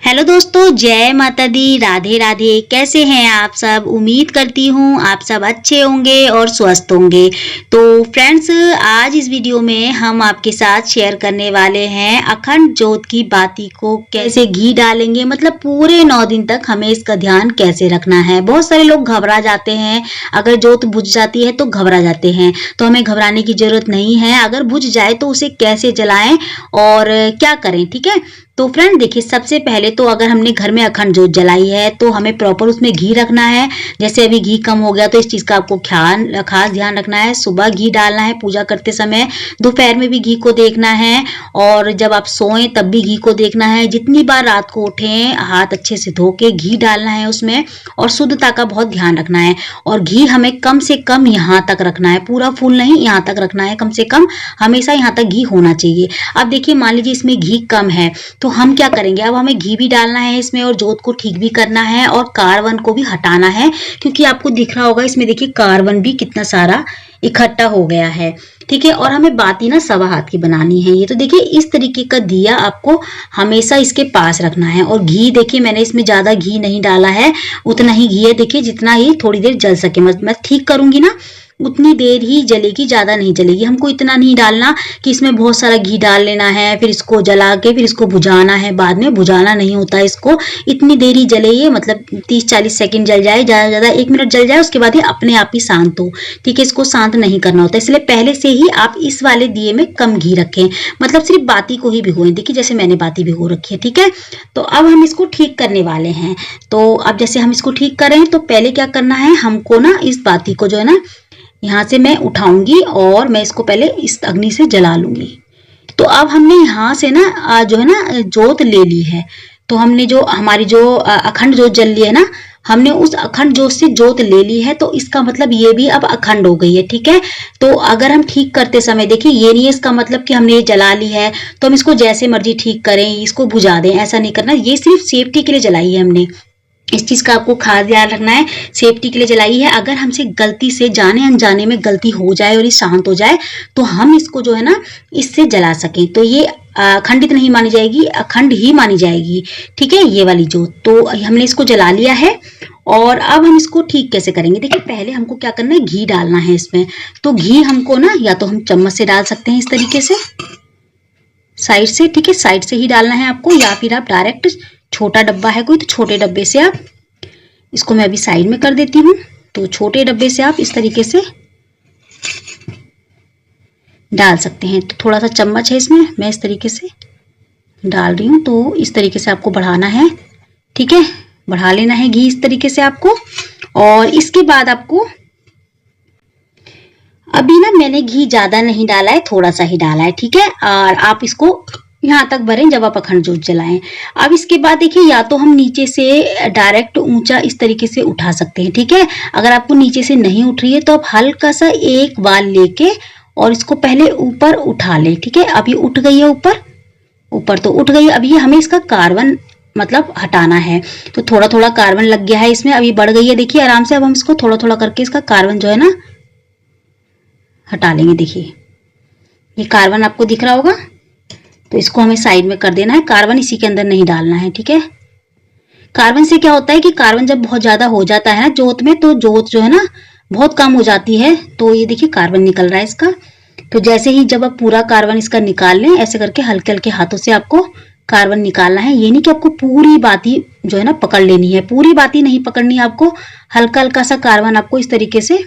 Hello दोस्तों, जय माता दी, राधे राधे। कैसे हैं आप सब? उम्मीद करती हूँ आप सब अच्छे होंगे और स्वस्थ होंगे। तो फ्रेंड्स, आज इस वीडियो में हम आपके साथ शेयर करने वाले हैं अखंड जोत की बाती को कैसे घी डालेंगे, मतलब पूरे 9 दिन तक हमें इसका ध्यान कैसे रखना है। बहुत सारे लोग घबरा जाते हैं, अगर जोत बुझ जाती है तो घबरा जाते हैं। तो हमें घबराने की जरूरत नहीं है। अगर बुझ जाए तो उसे कैसे जलाएं और क्या करें, ठीक है। तो फ्रेंड देखिए, सबसे पहले तो अगर हमने घर में अखंड जोत जलाई है तो हमें प्रॉपर उसमें घी रखना है। जैसे अभी घी कम हो गया तो इस चीज का आपको खास ध्यान रखना है। सुबह घी डालना है पूजा करते समय, दोपहर में भी घी को देखना है, और जब आप सोएं तब भी घी को देखना है। जितनी बार रात को उठें हाथ अच्छे से धो के घी डालना है उसमें, और शुद्धता का बहुत ध्यान रखना है। और घी हमें कम से कम यहाँ तक रखना है, पूरा फूल नहीं, यहाँ तक रखना है। कम से कम हमेशा यहाँ तक घी होना चाहिए। अब देखिए, मान लीजिए इसमें घी कम है तो हम क्या करेंगे, अब हमें घी भी डालना है इसमें और जोत को ठीक भी करना है और कार्बन को भी हटाना है। क्योंकि आपको दिख रहा होगा इसमें, देखिए कार्बन भी कितना सारा इकट्ठा हो गया है, ठीक है। और हमें बाती ना 1.25 हाथ की बनानी है। ये तो देखिए इस तरीके का दिया आपको हमेशा इसके पास रखना है। और घी देखिए, मैंने इसमें ज्यादा घी नहीं डाला है, उतना ही घी है देखिए, जितना ये थोड़ी देर जल सके। मैं ठीक करूंगी ना उतनी देर ही जलेगी, ज्यादा नहीं जलेगी। हमको इतना नहीं डालना कि इसमें बहुत सारा घी डाल लेना है, फिर इसको जला के फिर इसको बुझाना है। बाद में बुझाना नहीं होता है इसको, इतनी देर ही जले ये, मतलब 30-40 सेकंड जल जाए, ज्यादा से ज्यादा 1 मिनट जल जाए, उसके बाद ये अपने आप ही शांत हो, ठीक है। इसको शांत नहीं करना होता, इसलिए पहले से ही आप इस वाले दिए में कम घी रखें, मतलब सिर्फ बाती को ही भिगोएं। देखिए जैसे मैंने बाती भिगो रखी है, ठीक है। तो अब हम इसको ठीक करने वाले हैं। तो अब जैसे हम इसको ठीक कर रहे हैं तो पहले क्या करना है, हमको ना इस बाती को जो है ना यहाँ से मैं उठाऊंगी और मैं इसको पहले इस अग्नि से जला लूंगी। तो अब हमने यहाँ से ना जो है ना जोत ले ली है। तो हमने जो हमारी जो अखंड जोत जल ली है ना, हमने उस अखंड जोत से जोत ले ली है। तो इसका मतलब ये भी अब अखंड हो गई है, ठीक है। तो अगर हम ठीक करते समय देखिए, ये नहीं है इसका मतलब कि हमने ये जला ली है तो हम इसको जैसे मर्जी ठीक करें, इसको बुझा दें, ऐसा नहीं करना। ये सिर्फ सेफ्टी के लिए जलाई है हमने, इस चीज का आपको खास ध्यान रखना है। सेफ्टी के लिए जलाई है। अगर हमसे गलती से जाने अनजाने में गलती हो जाए और ये शांत हो जाए तो हम इसको जो है ना इससे जला सकें, तो ये खंडित नहीं मानी जाएगी, अखंड ही मानी जाएगी, ठीक है, ये वाली जोत। तो हमने इसको जला लिया है। और अब हम इसको ठीक कैसे करेंगे, देखिए पहले हमको क्या करना है, घी डालना है इसमें। तो घी हमको ना या तो हम चम्मच से डाल सकते हैं इस तरीके से साइड से, ठीक है, साइड से ही डालना है आपको, या फिर आप डायरेक्ट, छोटा डब्बा है कोई तो छोटे डब्बे से आप इसको, मैं अभी साइड में कर देती हूँ। तो छोटे डब्बे से आप इस तरीके से डाल सकते हैं। तो थोड़ा सा चम्मच है इसमें, मैं इस तरीके से डाल रही हूँ। तो इस तरीके से आपको बढ़ाना है, ठीक है, बढ़ा लेना है घी इस तरीके से आपको। और इसके बाद आपको, अभी ना मैंने घी ज्यादा नहीं डाला है, थोड़ा सा ही डाला है, ठीक है। और आप इसको यहाँ तक भरें जब आप अखंड जोत जलाएं। अब इसके बाद देखिए, या तो हम नीचे से डायरेक्ट ऊंचा इस तरीके से उठा सकते हैं, ठीक है। अगर आपको नीचे से नहीं उठ रही है तो आप हल्का सा एक बाल लेके और इसको पहले ऊपर उठा लें, ठीक है। अब ये उठ गई है ऊपर, ऊपर तो उठ गई है। अब ये हमें इसका कार्बन मतलब हटाना है। तो थोड़ा थोड़ा कार्बन लग गया है इसमें, अभी बढ़ गई है देखिए आराम से। अब हम इसको थोड़ा थोड़ा करके इसका कार्बन जो है ना हटा लेंगे। देखिए ये कार्बन आपको दिख रहा होगा, तो इसको हमें साइड में कर देना है। कार्बन इसी के अंदर नहीं डालना है, ठीक है। कार्बन से क्या होता है कि कार्बन जब बहुत ज्यादा हो जाता है ना जोत में, तो जोत जो है ना बहुत कम हो जाती है। तो ये देखिए कार्बन निकल रहा है इसका। तो जैसे ही जब आप पूरा कार्बन इसका निकाल लें, ऐसे करके हल्के हल्के हाथों से आपको कार्बन निकालना है। ये नहीं कि आपको पूरी बाती जो है ना पकड़ लेनी है, पूरी बाती नहीं पकड़नी है आपको, हल्का हल्का सा कार्बन आपको इस तरीके से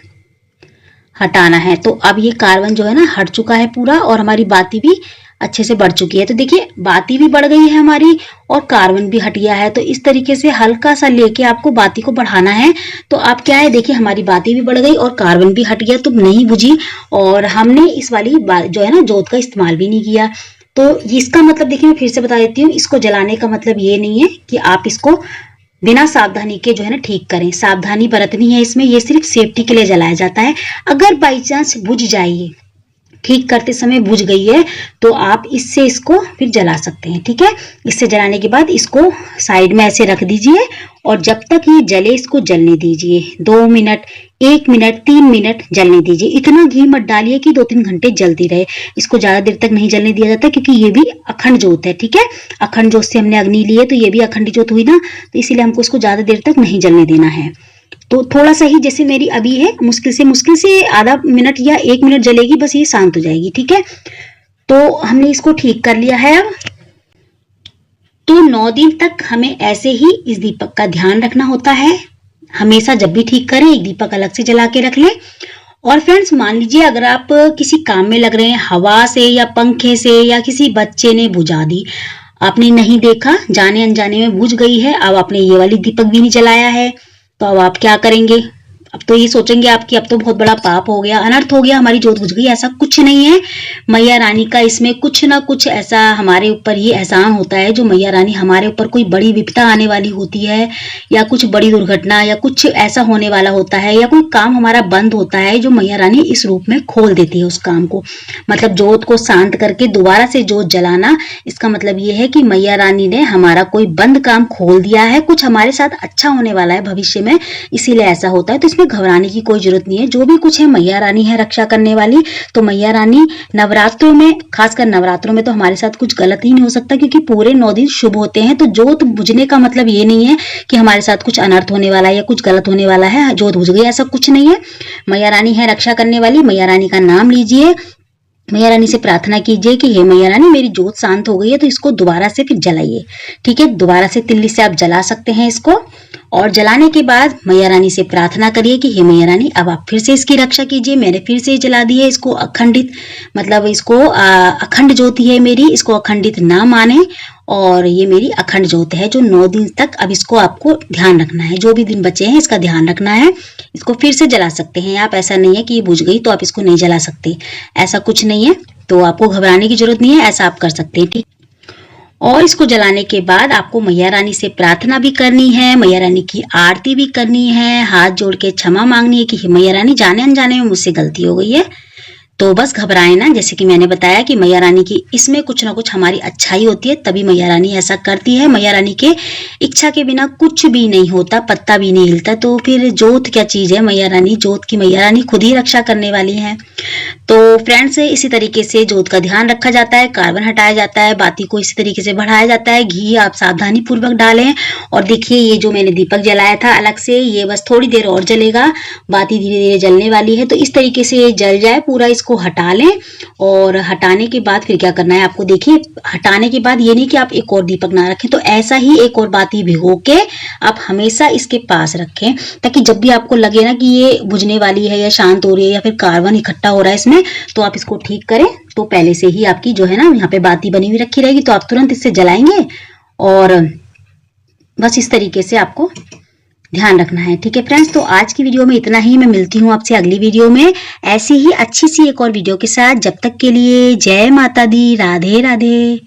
हटाना है। तो अब ये कार्बन जो है ना हट चुका है पूरा, और हमारी बाती भी अच्छे से बढ़ चुकी है। तो देखिए बाती भी बढ़ गई है हमारी और कार्बन भी हट गया है। तो इस तरीके से हल्का सा लेके आपको बाती को बढ़ाना है। तो अब क्या है, देखिए हमारी बाती भी बढ़ गई और कार्बन भी हट गया, तो नहीं बुझी, और हमने इस वाली जो है ना जोत का इस्तेमाल भी नहीं किया। तो इसका मतलब देखिए, मैं फिर से बता देती हूँ, इसको जलाने का मतलब ये नहीं है कि आप इसको बिना सावधानी के जो है ना ठीक करें। सावधानी बरतनी है इसमें, ये सिर्फ सेफ्टी के लिए जलाया जाता है। अगर बाई चांस बुझ जाए ठीक करते समय बुझ गई है तो आप इससे इसको फिर जला सकते हैं। ठीक है, इससे जलाने के बाद इसको साइड में ऐसे रख दीजिए और जब तक ये जले इसको जलने दीजिए। 2 मिनट, 1 मिनट, 3 मिनट जलने दीजिए। इतना घी मत डालिए कि 2-3 घंटे जलती रहे। इसको ज्यादा देर तक नहीं जलने दिया जाता क्योंकि ये भी अखंड जोत है। ठीक है, अखंड जोत से हमने अग्नि ली है तो ये भी अखंड जोत हुई ना, तो इसीलिए हमको इसको ज्यादा देर तक नहीं जलने देना है। तो थोड़ा सा ही, जैसे मेरी अभी है, मुश्किल से आधा मिनट या 1 मिनट जलेगी, बस ये शांत हो जाएगी। ठीक है, तो हमने इसको ठीक कर लिया है। अब तो 9 दिन तक हमें ऐसे ही इस दीपक का ध्यान रखना होता है। हमेशा जब भी ठीक करें एक दीपक अलग से जला के रख लें। और फ्रेंड्स, मान लीजिए अगर आप किसी काम में लग रहे हैं, हवा से या पंखे से या किसी बच्चे ने बुझा दी, आपने नहीं देखा, जाने अनजाने में बुझ गई है, अब आपने ये वाली दीपक भी नहीं जलाया है, तो अब आप क्या करेंगे? अब तो ये सोचेंगे आप कि अब तो बहुत बड़ा पाप हो गया, अनर्थ हो गया, हमारी जोत बुझ गई। ऐसा कुछ नहीं है। मैया रानी का इसमें कुछ ना कुछ ऐसा हमारे ऊपर ही एहसान होता है, जो मैया रानी हमारे ऊपर कोई बड़ी विपदा आने वाली होती है या कुछ बड़ी दुर्घटना या कुछ ऐसा होने वाला होता है या कोई काम हमारा बंद होता है, जो मैया रानी इस रूप में खोल देती है उस काम को। मतलब जोत को शांत करके दोबारा से जोत जलाना, इसका मतलब ये है कि मैया रानी ने हमारा कोई बंद काम खोल दिया है, कुछ हमारे साथ अच्छा होने वाला है भविष्य में, इसीलिए ऐसा होता है। तो घबराने की कोई जरूरत नहीं है। जो भी कुछ है, मैया रानी है रक्षा करने वाली। तो मैया रानी नवरात्रों में, खासकर नवरात्रों में तो हमारे साथ कुछ गलत ही नहीं हो सकता क्योंकि पूरे 9 दिन शुभ होते हैं। तो जोत बुझने का मतलब ये नहीं है कि हमारे साथ कुछ अनर्थ होने वाला है या कुछ गलत होने वाला है, जोत बुझ गई, ऐसा कुछ नहीं है। मैया रानी है रक्षा करने वाली। मैया रानी का नाम लीजिए, मैया रानी से प्रार्थना कीजिए कि हे मैया रानी, मेरी जोत शांत हो गई है, तो इसको दोबारा से फिर जलाइए। ठीक है, दोबारा से तिल्ली से आप जला सकते हैं इसको। और जलाने के बाद मैया रानी से प्रार्थना करिए कि हे मैया रानी, अब आप फिर से इसकी रक्षा कीजिए। मैंने फिर से जला दी है इसको, अखंडित, मतलब इसको अखंड ज्योति है मेरी, इसको अखंडित ना माने। और ये मेरी अखंड ज्योत है जो 9 दिन तक, अब इसको आपको ध्यान रखना है, जो भी दिन बचे हैं इसका ध्यान रखना है। इसको फिर से जला सकते हैं आप, ऐसा नहीं है कि ये बुझ गई तो आप इसको नहीं जला सकते, ऐसा कुछ नहीं है। तो आपको घबराने की जरूरत नहीं है, ऐसा आप कर सकते हैं। ठीक, और इसको जलाने के बाद आपको मैया रानी से प्रार्थना भी करनी है, मैया रानी की आरती भी करनी है, हाथ जोड़ के क्षमा मांगनी है कि मैया रानी, जाने अनजाने में मुझसे गलती हो गई है। तो बस घबराए ना, जैसे कि मैंने बताया कि मैया रानी की इसमें कुछ ना कुछ हमारी अच्छाई होती है, तभी मैया रानी ऐसा करती है। मैया रानी के इच्छा के बिना कुछ भी नहीं होता, पत्ता भी नहीं हिलता। तो फिर जोत क्या चीज है? मैया रानी, जोत की मैया रानी खुद ही रक्षा करने वाली है। तो फ्रेंड्स, इसी तरीके से जोत का ध्यान रखा जाता है, कार्बन हटाया जाता है, बाती को इसी तरीके से बढ़ाया जाता है। घी आप सावधानी पूर्वक डालें। और देखिए, ये जो मैंने दीपक जलाया था अलग से, ये बस थोड़ी देर और जलेगा, बाती धीरे धीरे जलने वाली है। तो इस तरीके से जल जाए पूरा, इसको हटा लें। और हटाने के बाद फिर क्या करना है आपको, देखिए, हटाने के बाद ये नहीं कि आप एक और दीपक ना रखें, तो ऐसा ही एक और बाती भिगो के आप हमेशा इसके पास रखें, ताकि जब भी आपको लगे ना कि ये बुझने वाली है या शांत हो रही है या फिर कार्बन इकट्ठा हो रहा है इसमें, तो आप इसको ठीक करें। तो पहले से ही आपकी जो है ना यहाँ पे बाती बनी हुई रखी रहेगी, तो आप तुरंत इससे जलाएंगे। और बस इस तरीके से आपको ध्यान रखना है। ठीक है फ्रेंड्स, तो आज की वीडियो में इतना ही। मैं मिलती हूँ आपसे अगली वीडियो में ऐसी ही अच्छी सी एक और वीडियो के साथ। जब तक के लिए जय माता दी, राधे राधे।